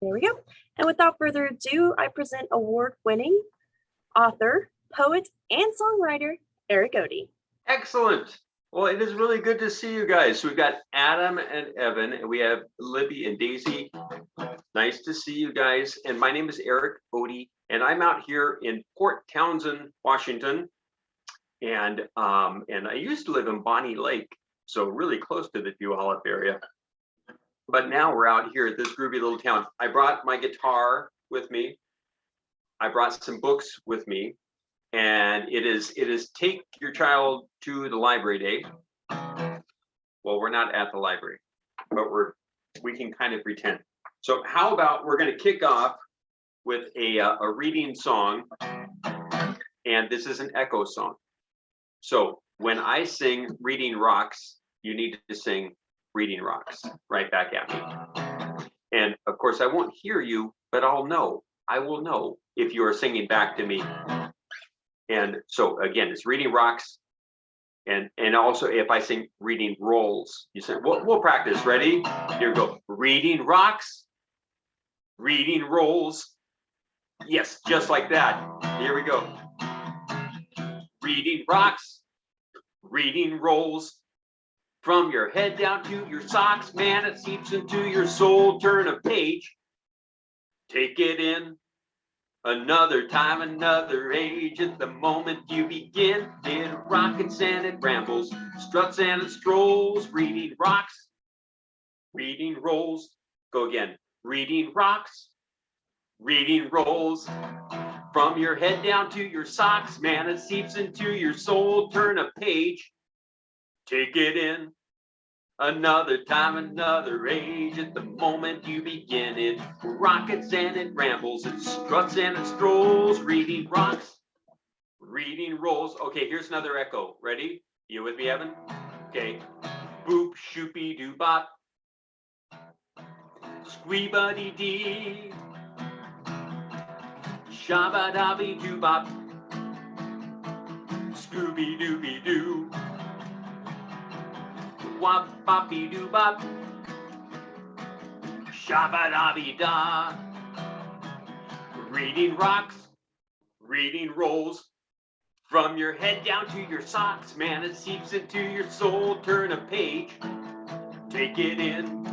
There we go. And without further ado, I present award-winning author, poet, and songwriter, Eric Ode. Excellent. Well, it is really good to see you guys. So we've got Adam and Evan, and we have Libby and Daisy. Nice to see you guys. And my name is Eric Ode, and I'm out here in Port Townsend, Washington. And I used to live in Bonnie Lake, so really close to the Puyallup area. But now we're out here at this groovy little town. I brought my guitar with me. I brought some books with me. And it is Take Your Child to the Library Day. Well, we're not at the library, but we can kind of pretend. So how about we're going to kick off with a reading song, and this is an echo song. So when I sing Reading Rocks, you need to sing Reading Rocks right back at me. And of course, I won't hear you, but I will know if you are singing back to me. And so again, it's Reading Rocks, and also if I sing Reading Rolls, you say, we'll practice. Ready? Here we go. Reading Rocks, Reading Rolls. Yes, just like that. Here we go. Reading Rocks, Reading Rolls. From your head down to your socks, man, it seeps into your soul. Turn a page, take it in. Another time, another age, at the moment you begin, it rockets and it rambles, struts and it strolls, Reading Rocks, Reading Rolls. Go again. Reading Rocks, Reading Rolls. From your head down to your socks, man, it seeps into your soul. Turn a page, take it in. Another time, another age, at the moment you begin, it rockets and it rambles, it struts and it strolls, Reading Rocks, Reading Rolls. Okay, here's another echo. Ready? You with me, Evan? Okay. Boop, shoopy, doo bop. Squee-buddy dee. Shabba-dabby doo bop. Scooby-dooby doo. Wop boppy doo bop, shabba dabby da. Reading Rocks, Reading Rolls. From your head down to your socks, man, it seeps into your soul. Turn a page, take it in.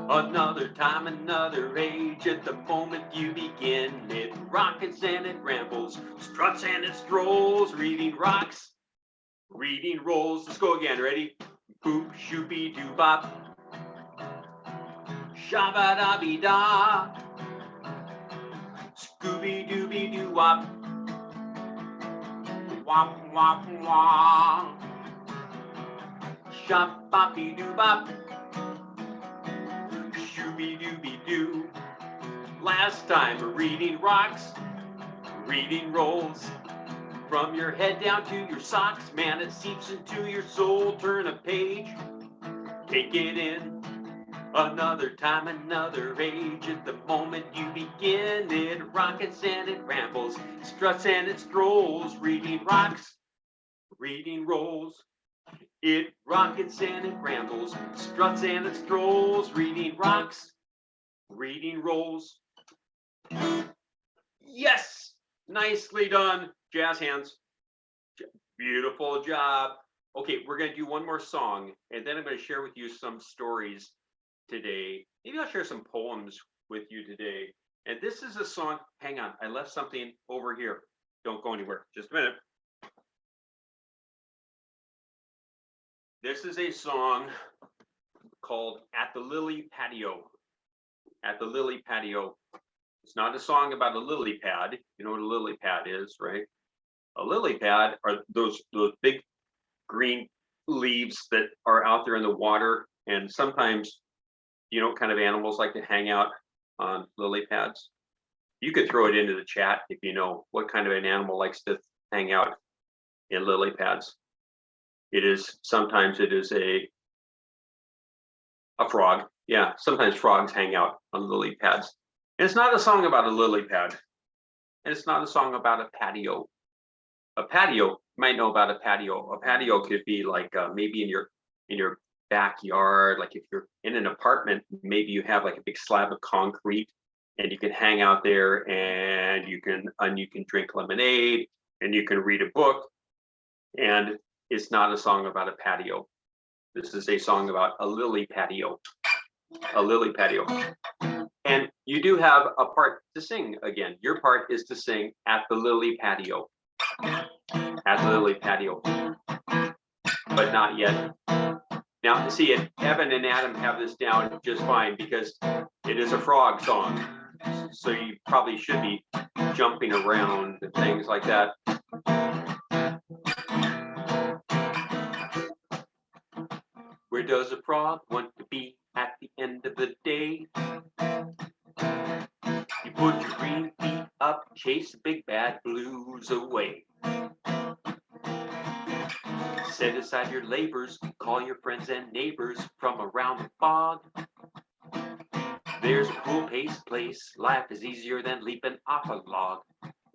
Another time, another age, at the moment you begin, it rockets and it rambles, struts and it strolls. Reading Rocks, Reading Rolls. Let's go again. Ready? Boop, shoopy, doo bop. Shabba dabby da. Scooby dooby doo wop. Wop wop wop. Shop boppy doo bop. Shooby dooby doo. Last time, Reading Rocks, Reading Rolls. From your head down to your socks, man, it seeps into your soul. Turn a page, take it in. Another time, another age, at the moment you begin, it rockets and it rambles, struts and it strolls. Reading Rocks, Reading Rolls. It rockets and it rambles, struts and it strolls. Reading Rocks, Reading Rolls. Yes, nicely done. Jazz hands. Beautiful job. Okay, we're going to do one more song, and then I'm going to share with you some stories today. Maybe I'll share some poems with you today. And this is a song. Hang on, I left something over here. Don't go anywhere. Just a minute. This is a song called At the Lily Patio. At the Lily Patio. It's not a song about a lily pad. You know what a lily pad is, right? A lily pad are those big green leaves that are out there in the water. And sometimes, you know what kind of animals like to hang out on lily pads? You could throw it into the chat if you know what kind of an animal likes to hang out in lily pads. Sometimes it is a frog. Yeah, sometimes frogs hang out on lily pads. And it's not a song about a lily pad. And it's not a song about a patio. A patio, you might know about a patio. A patio could be like maybe in your backyard. Like if you're in an apartment, maybe you have like a big slab of concrete and you can hang out there, and you can drink lemonade, and you can read a book. And it's not a song about a patio. This is a song about a lily patio. A lily patio. And you do have a part to sing again. Your part is to sing at the lily patio. At the lily patio. But not yet. Now, see it, Evan and Adam have this down just fine because it is a frog song. So you probably should be jumping around and things like that. Where does a frog want to be at the end of the day? You put your green feet up, chase the big bad blues away. Set aside your labors, call your friends and neighbors from around the fog. There's a cool paced place, life is easier than leaping off a log.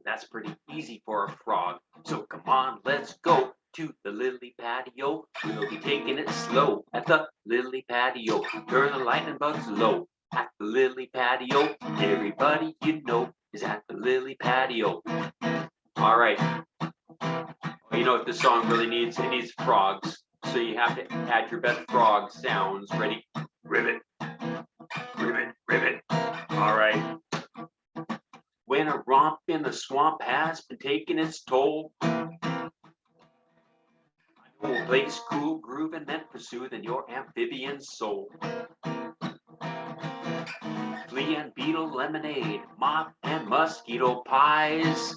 That's pretty easy for a frog. So come on, let's go to the lily patio. We'll be taking it slow at the lily patio. Turn the lightning bugs low at the lily patio. Everybody you know is at the lily patio. All right. You know what this song really needs? It needs frogs. So you have to add your best frog sounds. Ready? Ribbit. Ribbit. Ribbit. All right. When a romp in the swamp has been taking its toll, we'll play this cool groove and then for soothing your amphibian soul. Flea and beetle lemonade, moth and mosquito pies.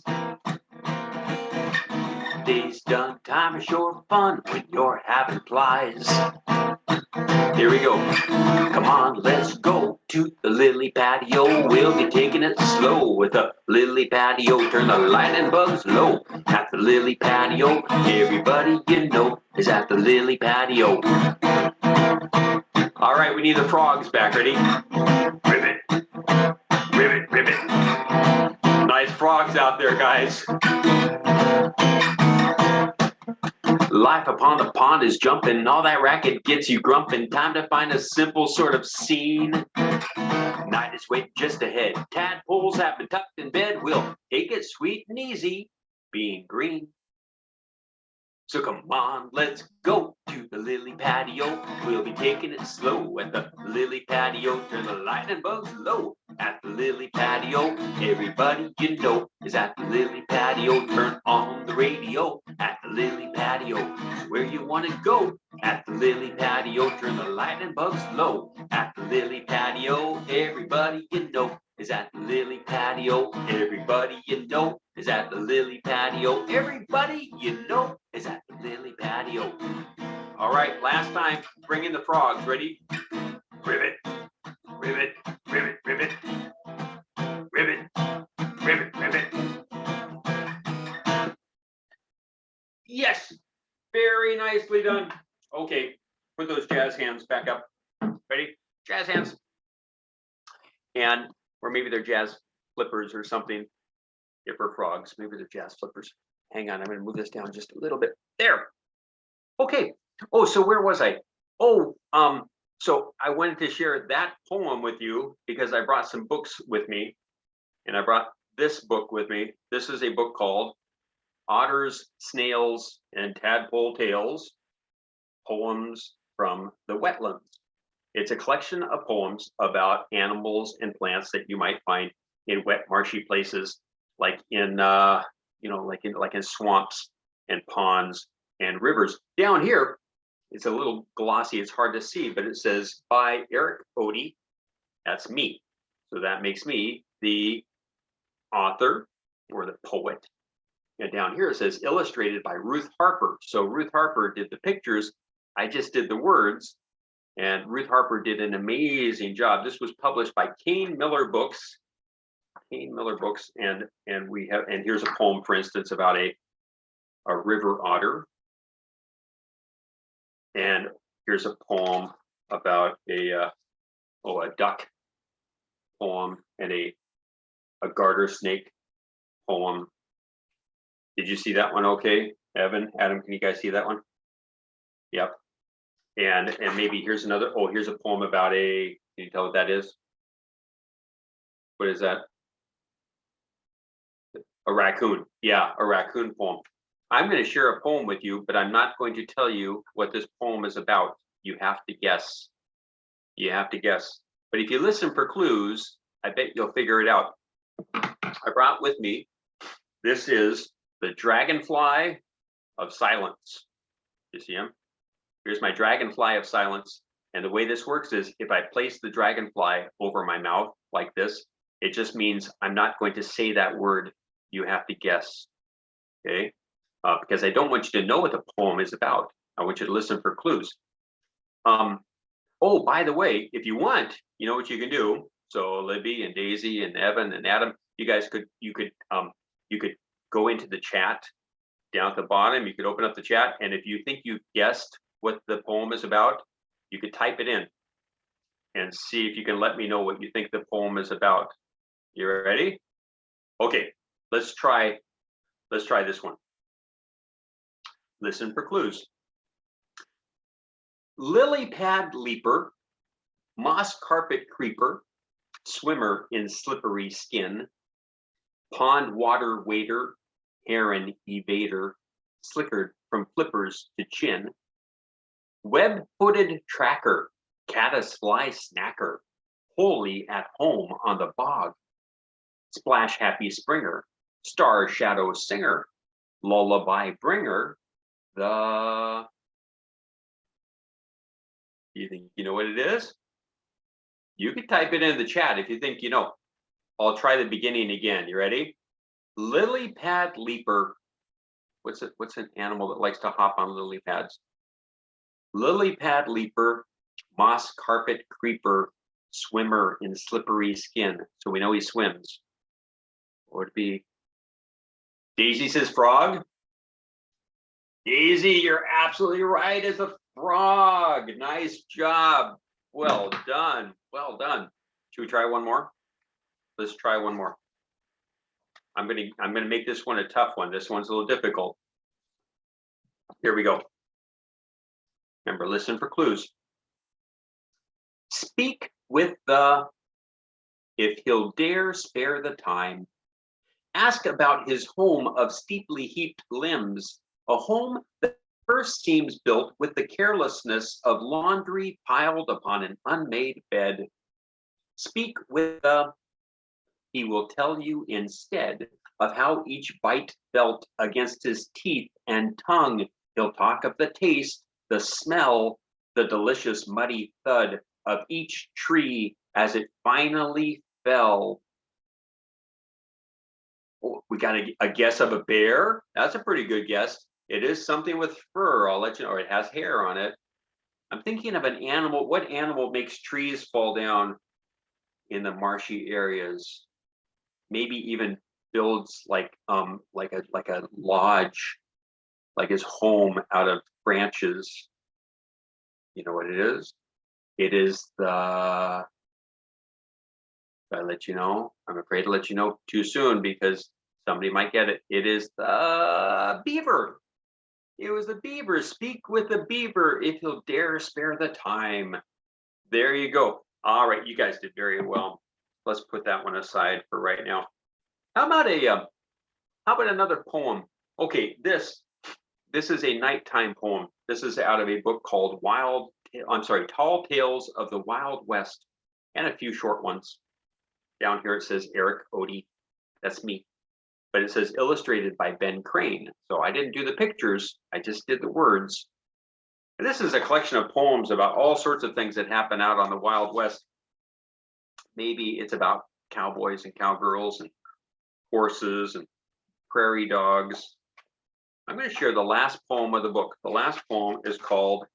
Day's done, time is sure fun when you're having flies. Here we go. Come on, let's go to the lily patio. We'll be taking it slow with the lily patio. Turn the lightning bugs low at the lily patio. Everybody you know is at the lily patio. All right, we need the frogs back. Ready? Ribbit. Ribbit, ribbit. Nice frogs out there, guys. Life upon the pond is jumping, all that racket gets you grumping. Time to find a simple sort of scene. Night is waiting just ahead. Tadpoles have been tucked in bed. We'll take it sweet and easy, being green. So come on, let's go to the lily patio. We'll be taking it slow at the lily patio. Turn the lightning bugs low at the lily patio. Everybody you know is at the lily patio. Turn on the radio at the lily patio. Where you want to go at the lily patio. Turn the lightning bugs low at the lily patio. Everybody you know is at the lily patio. Everybody you know is at the lily patio. Everybody you know is at the lily patio. All right, last time, bring in the frogs. Ready? Ribbit, ribbit, ribbit, ribbit, ribbit, ribbit, ribbit. Yes, very nicely done. Okay, put those jazz hands back up. Ready? Jazz hands. And, or maybe they're jazz flippers or something. If we're frogs, maybe they're jazz flippers. Hang on, I'm gonna move this down just a little bit. There. Okay. Oh, so where was I? Oh, so I wanted to share that poem with you because I brought some books with me, and I brought this book with me. This is a book called Otters, Snails, and Tadpole Tales, Poems from the Wetlands. It's a collection of poems about animals and plants that you might find in wet, marshy places, like in like in swamps and ponds and rivers. Down here, it's a little glossy, it's hard to see, but it says by Eric Ode. That's me. So that makes me the author or the poet. And down here it says illustrated by Ruth Harper. So Ruth Harper did the pictures. I just did the words, and Ruth Harper did an amazing job. This was published by Kane Miller Books. Kane Miller Books, and here's a poem, for instance, about a river otter. And here's a poem about a duck poem, and a garter snake poem. Did you see that one? Okay, Evan, Adam, can you guys see that one? Yep. And maybe here's another. Oh, here's a poem about a. Can you tell what that is? What is that? A raccoon. Yeah, a raccoon poem. I'm going to share a poem with you, but I'm not going to tell you what this poem is about. You have to guess. You have to guess. But if you listen for clues, I bet you'll figure it out. I brought with me, this is the dragonfly of silence. You see him? Here's my dragonfly of silence. And the way this works is if I place the dragonfly over my mouth like this, it just means I'm not going to say that word. You have to guess. Okay? Because I don't want you to know what the poem is about. I want you to listen for clues. Oh, by the way, if you want, you know what you can do. So Libby and Daisy and Evan and Adam, you guys could go into the chat down at the bottom. You could open up the chat, and if you think you've guessed what the poem is about, you could type it in and see if you can let me know what you think the poem is about. You ready? Okay, let's try this one. Listen for clues. Lily pad leaper, moss carpet creeper, swimmer in slippery skin, pond water wader, heron evader, slickered from flippers to chin, web-footed tracker, caddisfly snacker, wholly at home on the bog, splash happy springer, star shadow singer, lullaby bringer, the... You think you know what it is? You can type it in the chat if you think you know. I'll try the beginning again. You ready? Lily pad leaper. What's an animal that likes to hop on lily pads? Lily pad leaper, moss carpet creeper, swimmer in slippery skin. So we know he swims. What would it be? Daisy says frog. Daisy, you're absolutely right. It's a frog. Nice job. Well done. Well done. Should we try one more? Let's try one more. I'm gonna make this one a tough one. This one's a little difficult. Here we go. Remember, listen for clues. Speak with the, if he'll dare spare the time. Ask about his home of steeply heaped limbs, a home that first seems built with the carelessness of laundry piled upon an unmade bed. Speak with the, he will tell you instead of how each bite felt against his teeth and tongue. He'll talk of the taste, the smell, the delicious muddy thud of each tree as it finally fell. Oh, we got a guess of a bear. That's a pretty good guess. It is something with fur, I'll let you know, or it has hair on it. I'm thinking of an animal. What animal makes trees fall down in the marshy areas? Maybe even builds like a lodge, like his home out of branches. You know what it is? It is the, if I let you know, I'm afraid to let you know too soon because somebody might get it. It is the beaver. It was the beaver. Speak with the beaver if he'll dare spare the time. There you go. All right, you guys did very well. Let's put that one aside for right now. How about another poem? Okay, this is a nighttime poem. This is out of a book called Tall Tales of the Wild West, and a few short ones. Down here it says Eric Ode. That's me. But it says illustrated by Ben Crane. So I didn't do the pictures, I just did the words. And this is a collection of poems about all sorts of things that happen out on the Wild West. Maybe it's about cowboys and cowgirls and horses and prairie dogs. I'm going to share the last poem of the book. The last poem is called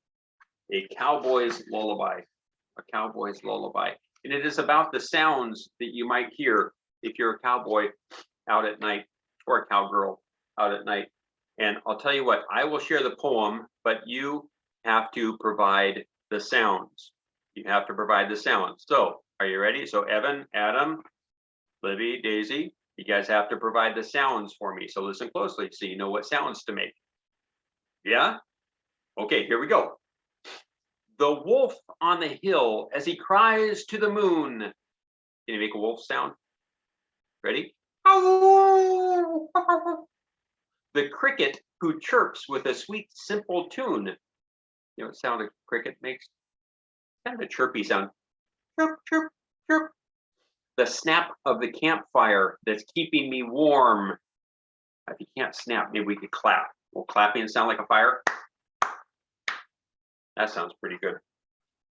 A Cowboy's Lullaby. A Cowboy's Lullaby. And it is about the sounds that you might hear if you're a cowboy out at night or a cowgirl out at night. And I'll tell you what, I will share the poem, but you have to provide the sounds. You have to provide the sounds. So are you ready? So Evan, Adam, Libby, Daisy, you guys have to provide the sounds for me. So listen closely so you know what sounds to make. Yeah? Okay, here we go. The wolf on the hill as he cries to the moon. Can you make a wolf sound? Ready? The cricket who chirps with a sweet, simple tune. You know what sound a cricket makes? Kind of a chirpy sound. Chirp, chirp, chirp. The snap of the campfire that's keeping me warm. If you can't snap, maybe we could clap. Will clapping sound like a fire? That sounds pretty good.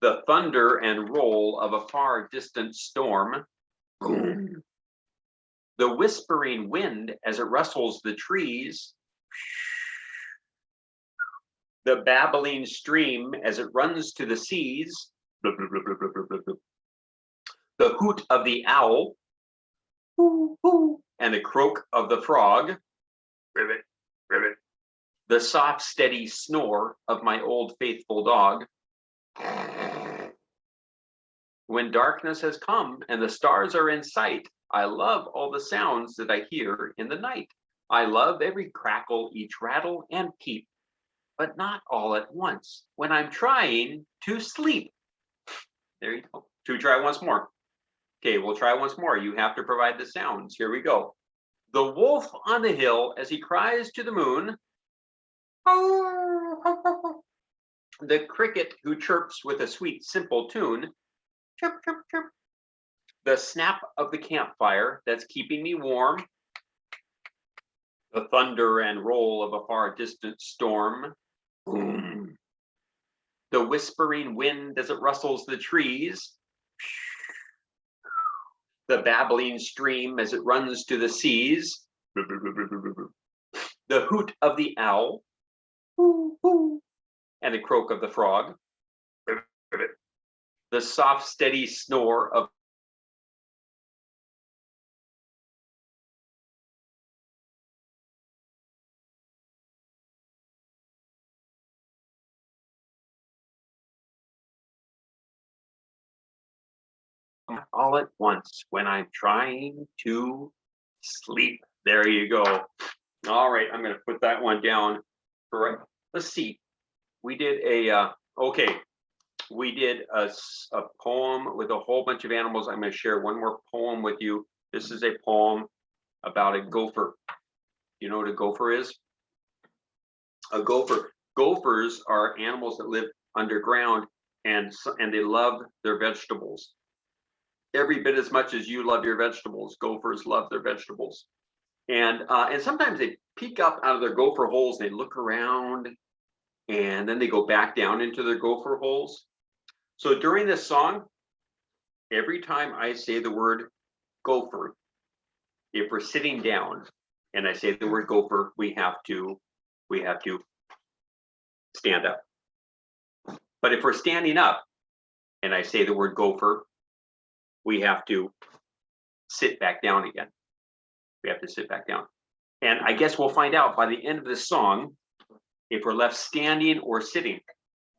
The thunder and roll of a far distant storm. Boom. The whispering wind as it rustles the trees. The babbling stream as it runs to the seas. Blah, blah, blah, blah, blah, blah, blah. The hoot of the owl. Hoo, hoo. And the croak of the frog. Ribbit, ribbit. The soft, steady snore of my old faithful dog. When darkness has come and the stars are in sight, I love all the sounds that I hear in the night. I love every crackle, each rattle and peep, but not all at once when I'm trying to sleep. There you go. Should we try once more? Okay, we'll try once more. You have to provide the sounds. Here we go. The wolf on the hill as he cries to the moon. The cricket who chirps with a sweet, simple tune. Chirp, chirp, chirp. The snap of the campfire that's keeping me warm. The thunder and roll of a far distant storm. Boom. The whispering wind as it rustles the trees. The babbling stream as it runs to the seas. The hoot of the owl. And the croak of the frog. The soft, steady snore of all at once when I'm trying to sleep. There you go. All right, I'm going to put that one down. Right. Let's see. We did a we did a poem with a whole bunch of animals. I'm going to share one more poem with you. This is a poem about a gopher. You know what a gopher is? A gopher. Gophers are animals that live underground, and they love their vegetables. Every bit as much as you love your vegetables, gophers love their vegetables. And sometimes they peek up out of their gopher holes, they look around, and then they go back down into their gopher holes. So during this song, every time I say the word gopher, if we're sitting down and I say the word gopher, we have to stand up. But if we're standing up and I say the word gopher, we have to sit back down again. We have to sit back down. And I guess we'll find out by the end of this song if we're left standing or sitting.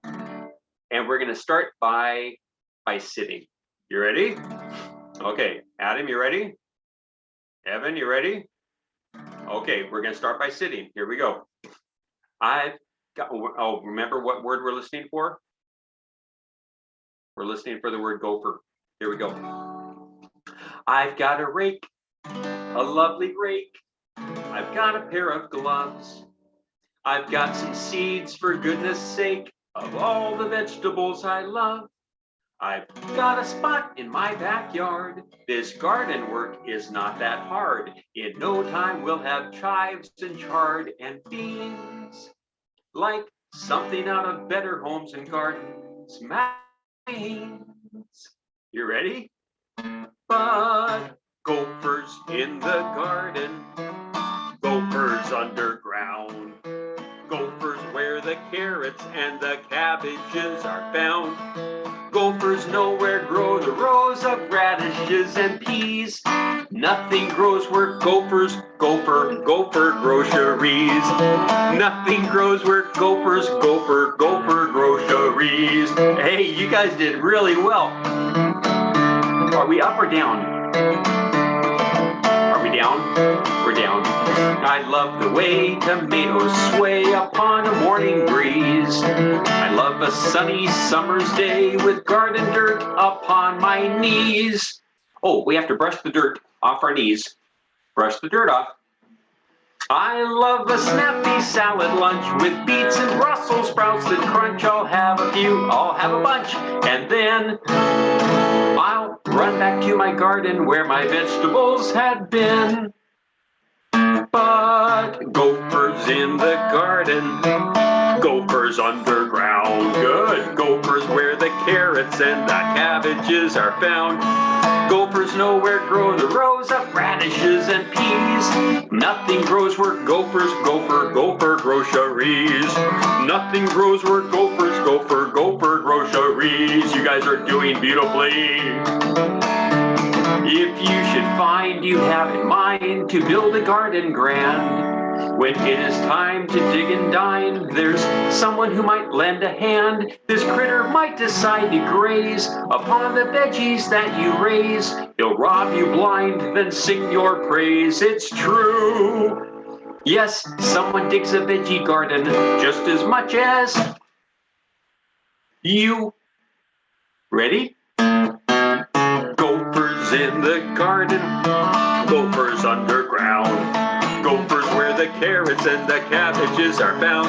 And we're going to start by sitting. You ready? Okay, Adam, you ready? Evan, you ready? Okay, we're going to start by sitting. Here we go. Remember what word we're listening for? We're listening for the word gopher. Here we go. I've got a rake, a lovely rake. I've got a pair of gloves. I've got some seeds, for goodness sake, of all the vegetables I love. I've got a spot in my backyard. This garden work is not that hard. In no time we'll have chives and chard and beans. Like something out of Better Homes and Gardens magazines. You ready? But gophers in the garden, gophers underground, gophers where the carrots and the cabbages are found. Gophers nowhere grow the rows of radishes and peas. Nothing grows where gophers gopher groceries. Nothing grows where gophers gopher groceries. Hey, you guys did really well. Are we up or down? Are we down? We're down. I love the way tomatoes sway upon a morning breeze. I love a sunny summer's day with garden dirt upon my knees. Oh, we have to brush the dirt off our knees. brush the dirt off. I love a snappy salad lunch with beets and Brussels sprouts that crunch. I'll have a few, I'll have a bunch, and then I'll run back to my garden where my vegetables had been. But gophers in the garden, gophers underground, good. Gophers where the carrots and the cabbages are found. Gophers nowhere grow the rows of radishes and peas. Nothing grows where gophers, gopher groceries. Nothing grows where gophers, gopher groceries. You guys are doing beautifully. If you should find you have in mind to build a garden grand, when it is time to dig and dine, there's someone who might lend a hand. This critter might decide to graze upon the veggies that you raise. He'll rob you blind, then sing your praise. It's true. Yes, someone digs a veggie garden just as much as you. Ready? Gophers in the garden, gophers underground, gophers where the carrots and the cabbages are found.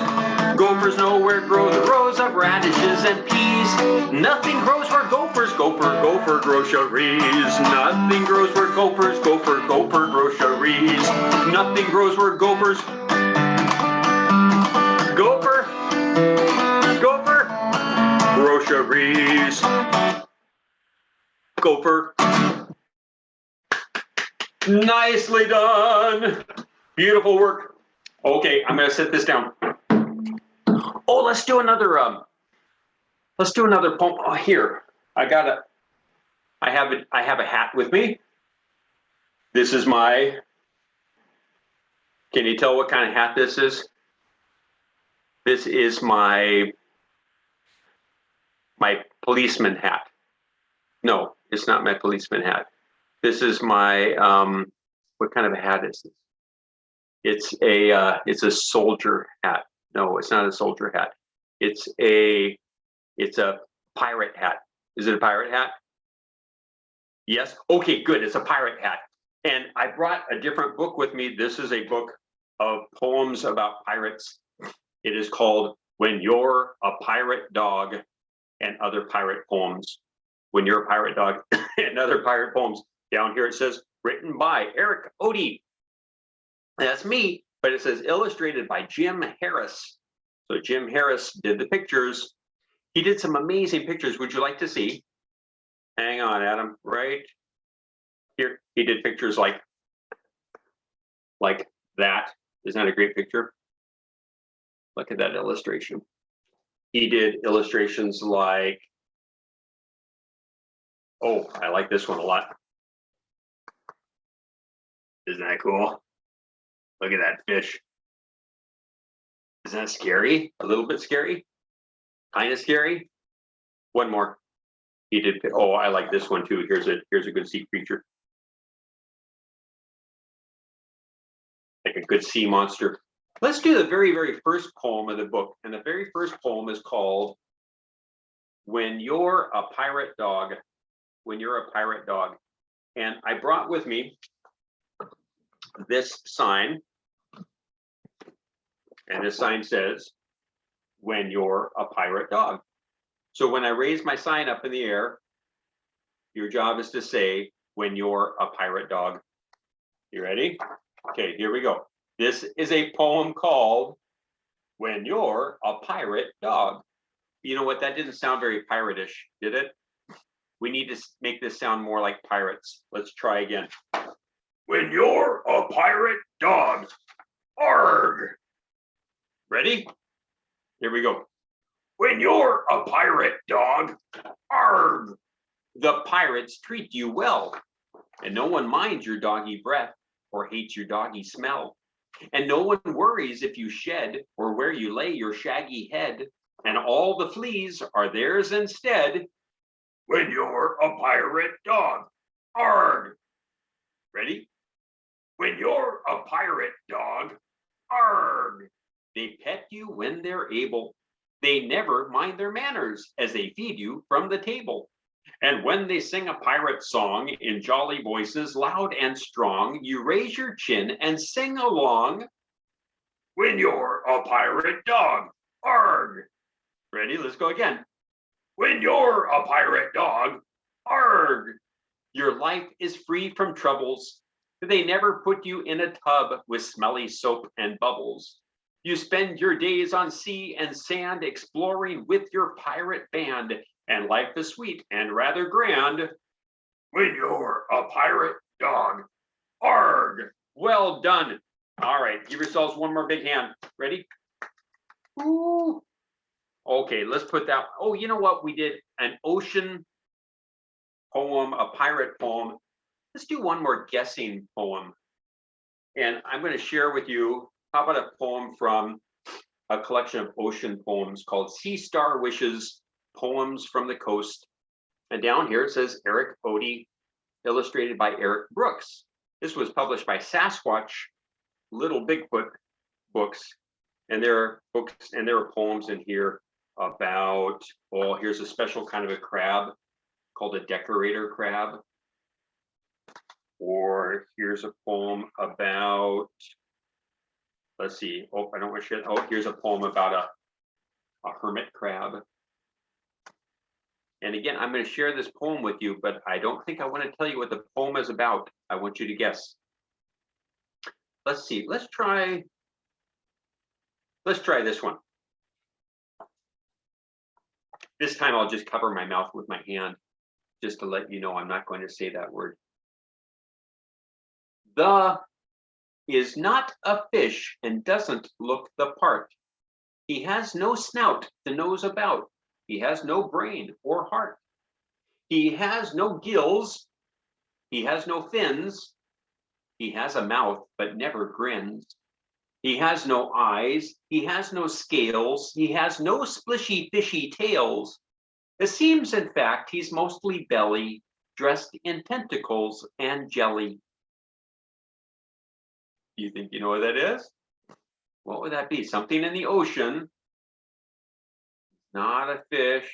Gophers nowhere grow the rows of radishes and peas. Nothing grows where gophers, gopher groceries. Nothing grows where gophers, gopher groceries. Nothing grows where gophers, gopher groceries. Gopher. Nicely done. Beautiful work. Okay, I'm gonna set this down. Oh, let's do another poem. Oh, here. I have a hat with me. This is my, can you tell what kind of hat this is? This is my policeman hat. No, it's not my policeman hat. This is my, what kind of a hat is this? It's a soldier hat. No, it's not a soldier hat. It's a pirate hat. Is it a pirate hat? Yes? Okay, good, it's a pirate hat. And I brought a different book with me. This is a book of poems about pirates. It is called When You're a Pirate Dog and Other Pirate Poems. When You're a Pirate Dog and Other Pirate Poems. Down here it says, written by Eric Ode. That's me, but it says illustrated by Jim Harris. So Jim Harris did the pictures. He did some amazing pictures. Would you like to see? Hang on, Adam, right here. He did pictures like that. Isn't that a great picture? Look at that illustration. He did illustrations like, oh, I like this one a lot. Isn't that cool? Look at that fish. Isn't that scary? A little bit scary? Kind of scary? One more. He did, oh, I like this one too. Here's a good sea creature. Like a good sea monster. Let's do the very, very first poem of the book. And the very first poem is called When You're a Pirate Dog. When You're a Pirate Dog. And I brought with me this sign. And this sign says, when you're a pirate dog. So when I raise my sign up in the air, your job is to say, when you're a pirate dog. You ready? Okay, here we go. This is a poem called When You're a Pirate Dog. You know what? That didn't sound very piratish, did it? We need to make this sound more like pirates. Let's try again. When you're a pirate dog. Arg! Ready? Here we go. When you're a pirate dog. Arg! The pirates treat you well. And no one minds your doggy breath or hates your doggy smell. And no one worries if you shed or where you lay your shaggy head. And all the fleas are theirs instead. When you're a pirate dog. Arg! Ready? When you're a pirate dog. Arg! They pet you when they're able. They never mind their manners as they feed you from the table. And when they sing a pirate song in jolly voices, loud and strong, you raise your chin and sing along. When you're a pirate dog, arg. Ready? Let's go again. When you're a pirate dog, arg. Your life is free from troubles. They never put you in a tub with smelly soap and bubbles. You spend your days on sea and sand exploring with your pirate band, and life is sweet and rather grand. When you're a pirate dog, arg. Well done. All right, give yourselves one more big hand. Ready? Ooh. Okay, let's put that. Oh, you know what? We did an ocean poem, a pirate poem. Let's do one more guessing poem. And I'm going to share with you, how about a poem from a collection of ocean poems called Sea Star Wishes, Poems from the Coast. And down here it says Eric Ode, illustrated by Eric Brooks. This was published by Sasquatch Little Bigfoot books. And there are books and there are poems in here about, oh, here's a special kind of a crab called a decorator crab. Or here's a poem about, let's see, oh, I don't want to share. Oh, here's a poem about a hermit crab. And again, I'm going to share this poem with you, but I don't think I want to tell you what the poem is about. I want you to guess. Let's see, let's try this one. This time I'll just cover my mouth with my hand, just to let you know I'm not going to say that word. The is not a fish and doesn't look the part. He has no snout to nose about. He has no brain or heart. He has no gills. He has no fins. He has a mouth but never grins. He has no eyes. He has no scales. He has no splishy fishy tails. It seems, in fact, he's mostly belly, dressed in tentacles and jelly. You think you know what that is? What would that be? Something in the ocean. Not a fish.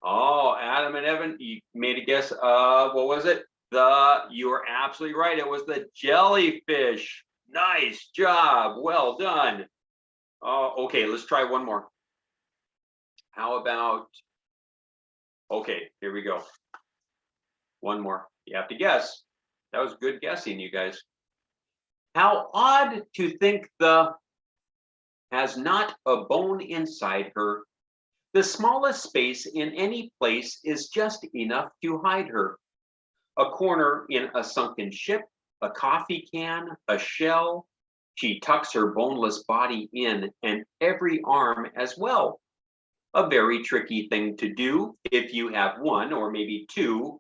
Oh, Adam and Evan, you made a guess of, what was it? You were absolutely right. It was the jellyfish. Nice job. Well done. Oh, okay, let's try one more. How about, okay, here we go. One more. You have to guess. That was good guessing, you guys. How odd to think the has not a bone inside her. The smallest space in any place is just enough to hide her. A corner in a sunken ship, a coffee can, a shell. She tucks her boneless body in, and every arm as well. A very tricky thing to do if you have one or maybe two.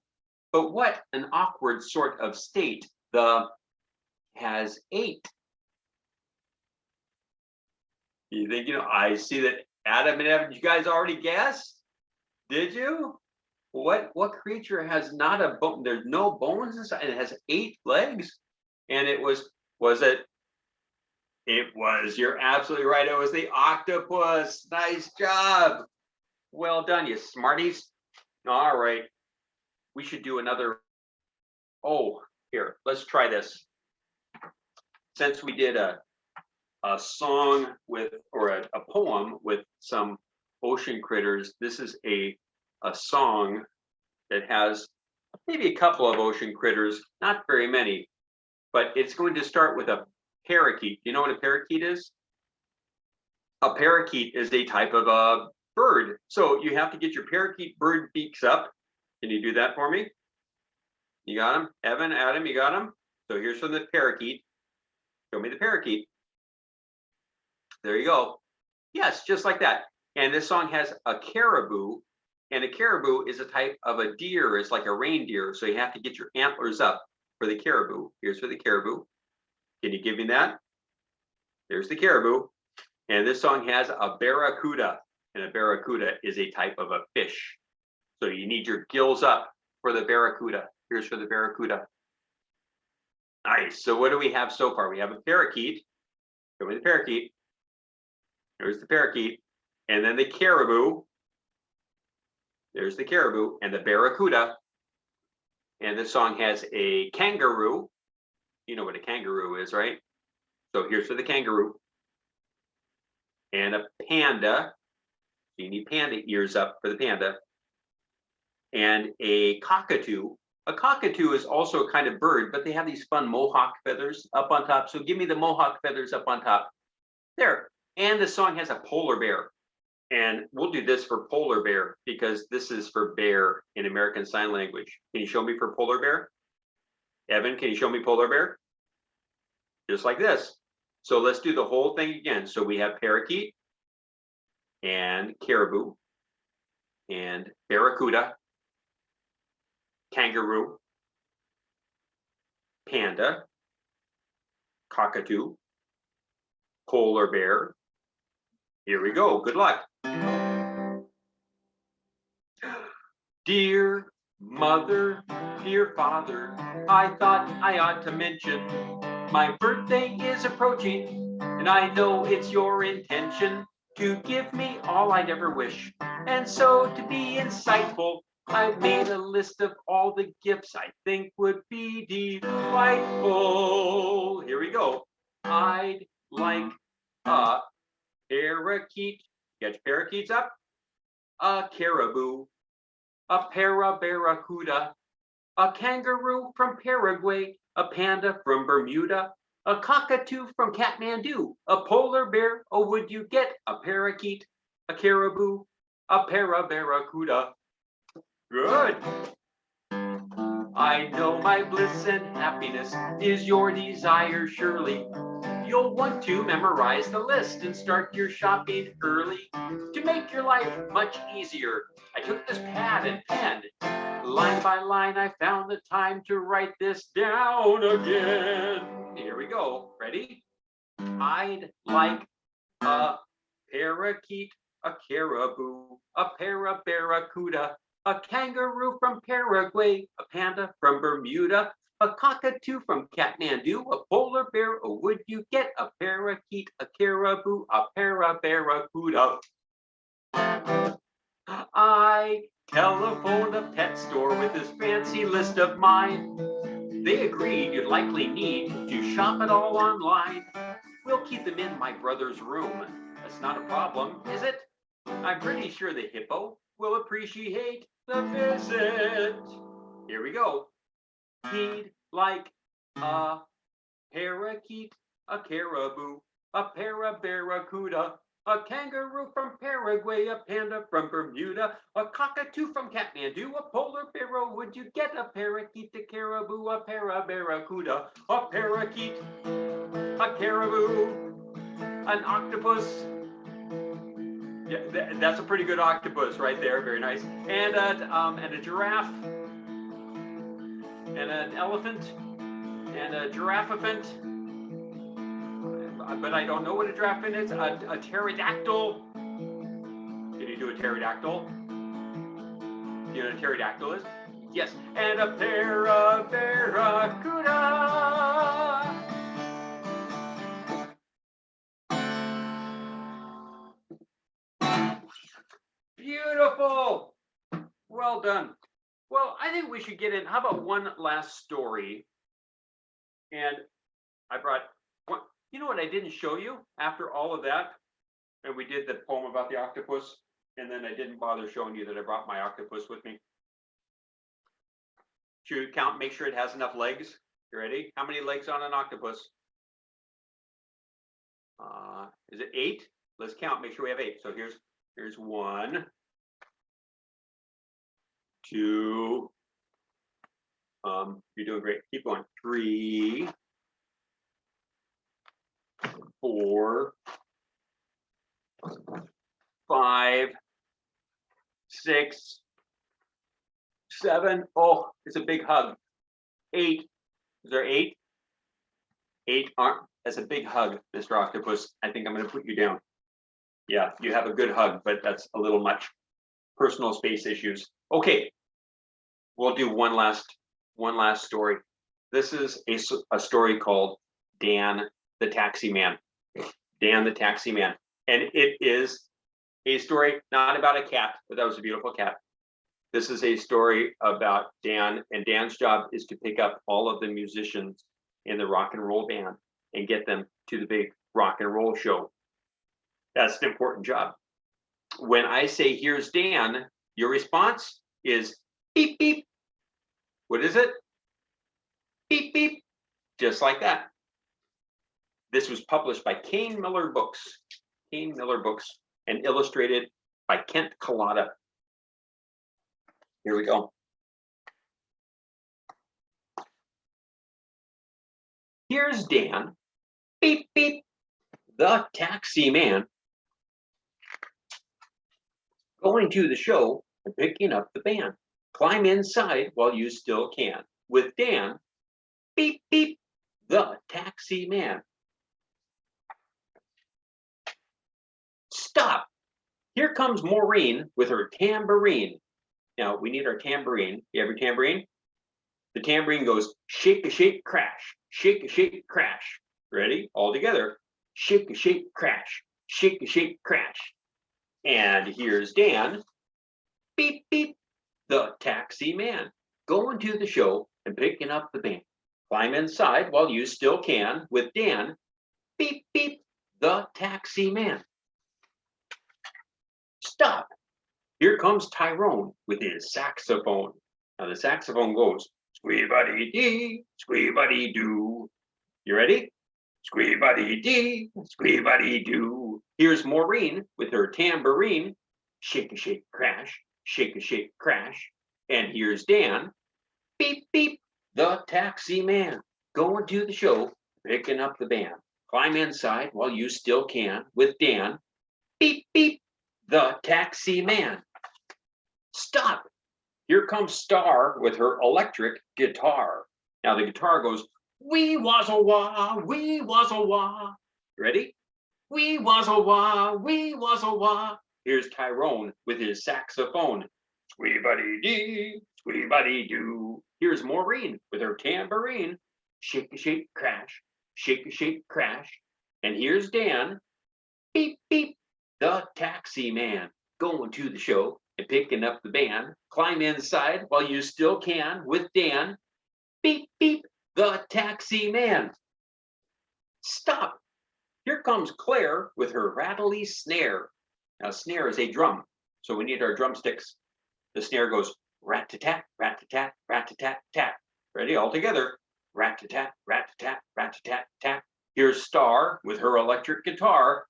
But what an awkward sort of state the has 8. You think, I see that Adam and Evan, you guys already guessed? Did you? What creature has not a bone? There's no bones inside, and it has 8 legs. And it was it? It was, you're absolutely right. It was the octopus. Nice job. Well done, you smarties. All right. We should do another. Oh, here, let's try this. Since we did a song with, or a poem with some ocean critters, this is a song that has maybe a couple of ocean critters, not very many, but it's going to start with a parakeet. You know what a parakeet is? A parakeet is a type of a bird. So you have to get your parakeet bird beaks up. Can you do that for me? You got them? Evan, Adam, you got them? So here's from the parakeet. Show me the parakeet. There you go. Yes, just like that. And this song has a caribou, and a caribou is a type of a deer. It's like a reindeer. So you have to get your antlers up for the caribou. Here's for the caribou. Can you give me that? There's the caribou. And this song has a barracuda, and a barracuda is a type of a fish. So you need your gills up for the barracuda. Here's for the barracuda. Nice. So what do we have so far? We have a parakeet. Show me the parakeet. There's the parakeet. And then the caribou. There's the caribou and the barracuda. And this song has a kangaroo. You know what a kangaroo is, right? So here's for the kangaroo. And a panda. You need panda ears up for the panda. And a cockatoo. A cockatoo is also a kind of bird, but they have these fun mohawk feathers up on top. So give me the mohawk feathers up on top. There. And the song has a polar bear. And we'll do this for polar bear because this is for bear in American Sign Language. Can you show me for polar bear? Evan, can you show me polar bear? Just like this. So let's do the whole thing again. So we have parakeet and caribou and barracuda, kangaroo, panda, cockatoo, polar bear. Here we go. Good luck. Dear mother, dear father, I thought I ought to mention my birthday is approaching, and I know it's your intention to give me all I'd ever wish. And so to be insightful, I've made a list of all the gifts I think would be delightful. Here we go. I'd like a parakeet. Get your parakeets up. A caribou. A barracuda. A kangaroo from Paraguay. A panda from Bermuda. A cockatoo from Kathmandu. A polar bear. Oh, would you get a parakeet? A caribou. A barracuda. Good. I know my bliss and happiness is your desire, surely. You'll want to memorize the list and start your shopping early. To make your life much easier, I took this pad and pen. Line by line, I found the time to write this down again. Here we go. Ready? I'd like a parakeet, a caribou, a barracuda, a kangaroo from Paraguay, a panda from Bermuda, a cockatoo from Kathmandu, a polar bear. Oh, would you get a parakeet, a caribou, a barracuda? I telephoned a pet store with this fancy list of mine. They agreed you'd likely need to shop it all online. We'll keep them in my brother's room. That's not a problem, is it? I'm pretty sure the hippo will appreciate the visit. Here we go. He'd like a parakeet, a caribou, a barracuda, a kangaroo from Paraguay, a panda from Bermuda, a cockatoo from Kathmandu, a polar bear. Oh, would you get a parakeet, a caribou, a barracuda, a parakeet, a caribou, an octopus? Yeah, that's a pretty good octopus right there. Very nice. And a giraffe, and an elephant, and a giraffephant. But I don't know what a giraffephant is. A pterodactyl. Can you do a pterodactyl? Do you know what a pterodactyl is? Yes. And a barracuda. Beautiful. Well done. Well, I think we should get in. How about one last story? And I brought one. You know what I didn't show you after all of that? And we did the poem about the octopus. And then I didn't bother showing you that I brought my octopus with me. Should you count, make sure it has enough legs? You ready? How many legs on an octopus? Is it 8? Let's count, make sure we have 8. So here's 1, 2. You're doing great. Keep going. 3, 4, 5, 6, 7. Oh, it's a big hug. 8. Is there 8? 8 aren't. That's a big hug, Mr. Octopus. I think I'm going to put you down. Yeah, you have a good hug, but that's a little much. Personal space issues. Okay, we'll do one last story. This is a story called Dan the Taxi Man. Dan the Taxi Man. And it is a story not about a cat, but that was a beautiful cat. This is a story about Dan, and Dan's job is to pick up all of the musicians in the rock and roll band and get them to the big rock and roll show. That's an important job. When I say, here's Dan, your response is beep, beep. What is it? Beep, beep. Just like that. This was published by Kane Miller Books. Kane Miller Books, and illustrated by Kent Collada. Here we go. Here's Dan, beep, beep, the taxi man, going to the show and picking up the band. Climb inside while you still can. With Dan, beep, beep, the taxi man. Stop. Here comes Maureen with her tambourine. Now, we need our tambourine. You have your tambourine? The tambourine goes shake a shake crash, shake a shake crash. Ready? All together. Shake a shake crash, shake a shake crash. And here's Dan, beep beep, the taxi man, going to the show and picking up the band. Climb inside while you still can. With Dan, beep beep, the taxi man. Stop. Here comes Tyrone with his saxophone. Now the saxophone goes squee-buddy-dee, squee-buddy-doo. You ready? Squee-buddy-dee, squee-buddy-doo. Here's Maureen with her tambourine. Shake a shake crash, shake a shake crash. And here's Dan, beep beep, the taxi man, going to the show, picking up the band. Climb inside while you still can. With Dan, beep beep, the taxi man. Stop. Here comes Star with her electric guitar. Now the guitar goes, wee wazzle wah, wee wazzle wah. Ready? Wee wazzle wah, wee wazzle wah. Here's Tyrone with his saxophone. Squee-buddy-dee, squee-buddy-doo. Here's Maureen with her tambourine. Shake a shake crash, shake a shake crash. And here's Dan, beep beep, the taxi man, going to the show and picking up the band. Climb inside while you still can. With Dan, beep beep, the taxi man. Stop. Here comes Claire with her rattly snare. Now snare is a drum, so we need our drumsticks. The snare goes rat-ta-tat, rat-ta-tat, rat-ta-tat, tat. Ready? All together. Rat-ta-tat, rat-ta-tat, rat-ta-tat, tat. Here's Star with her electric guitar.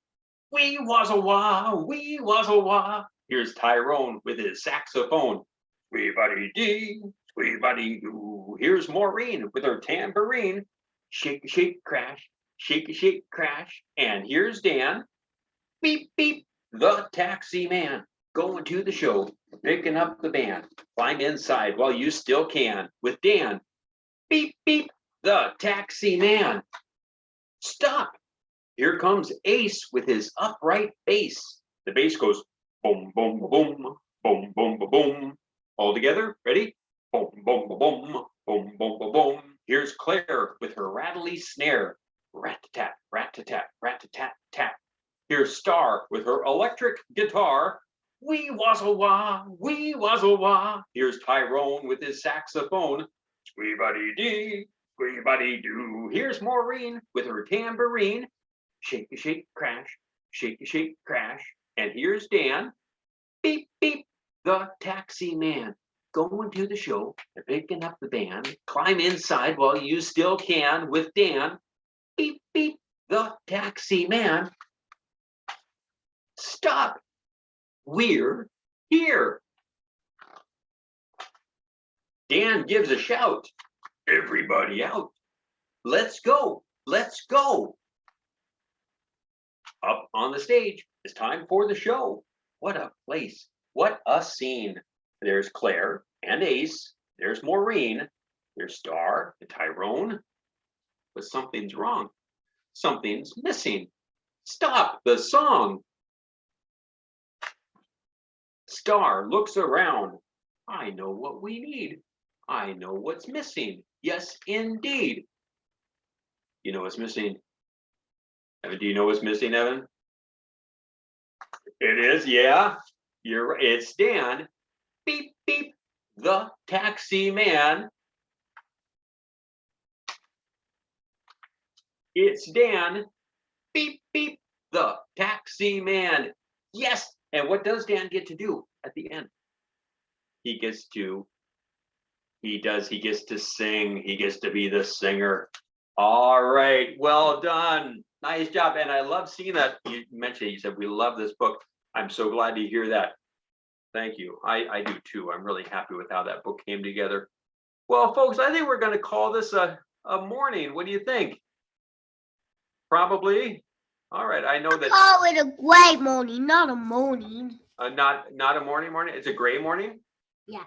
Wee wazzle wah, wee wazzle wah. Here's Tyrone with his saxophone. Squee-buddy-dee, squee-buddy-doo. Here's Maureen with her tambourine. Shake a shake crash, shake a shake crash. And here's Dan, beep beep, the taxi man, going to the show, picking up the band. Climb inside while you still can. With Dan, beep beep, the taxi man. Stop. Here comes Ace with his upright bass. The bass goes boom, boom, boom, boom, boom, boom. All together, ready? Boom, boom, boom, boom, boom, boom. Here's Claire with her rattly snare. Rat-tat, rat-tat, rat-tat, tat. Here's Star with her electric guitar. Wee wazzle wah, wee wazzle wah. Here's Tyrone with his saxophone. Squee-buddy-dee, squee-buddy-doo. Here's Maureen with her tambourine. Shake a shake crash, shake a shake crash. And here's Dan, beep beep, the taxi man, going to the show and picking up the band. Climb inside while you still can. With Dan, beep beep, the taxi man. Stop. We're here. Dan gives a shout. Everybody out. Let's go. Let's go. Up on the stage, it's time for the show. What a place. What a scene. There's Claire and Ace. There's Maureen. There's Star and Tyrone. But something's wrong. Something's missing. Stop the song. Star looks around. I know what we need. I know what's missing. Yes, indeed. You know what's missing? Evan, do you know what's missing, Evan? It is, yeah. You're right. It's Dan. beep, beep, the taxi man. It's Dan. Beep, beep, the taxi man. Yes. And what does Dan get to do at the end? He gets to sing. He gets to be the singer. All right. Well done. Nice job. And I love seeing that. You mentioned, you said, we love this book. I'm so glad to hear that. Thank you. I do too. I'm really happy with how that book came together. Well, folks, I think we're going to call this a morning. What do you think? Probably. All right. I know that. Call it a gray morning, not a morning. Not a morning. It's a gray morning. Yeah.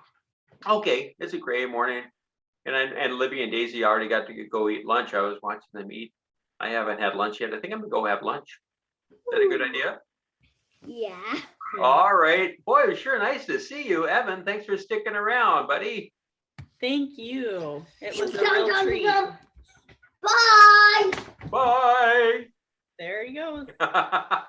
Okay, it's a gray morning. And Libby and Daisy already got to go eat lunch. I was watching them eat. I haven't had lunch yet. I think I'm gonna go have lunch. Is that a good idea? Yeah. All right. Boy, it was sure nice to see you, Evan. Thanks for sticking around, buddy. Thank you. It was a real treat. Bye. Bye. There he goes. Bye.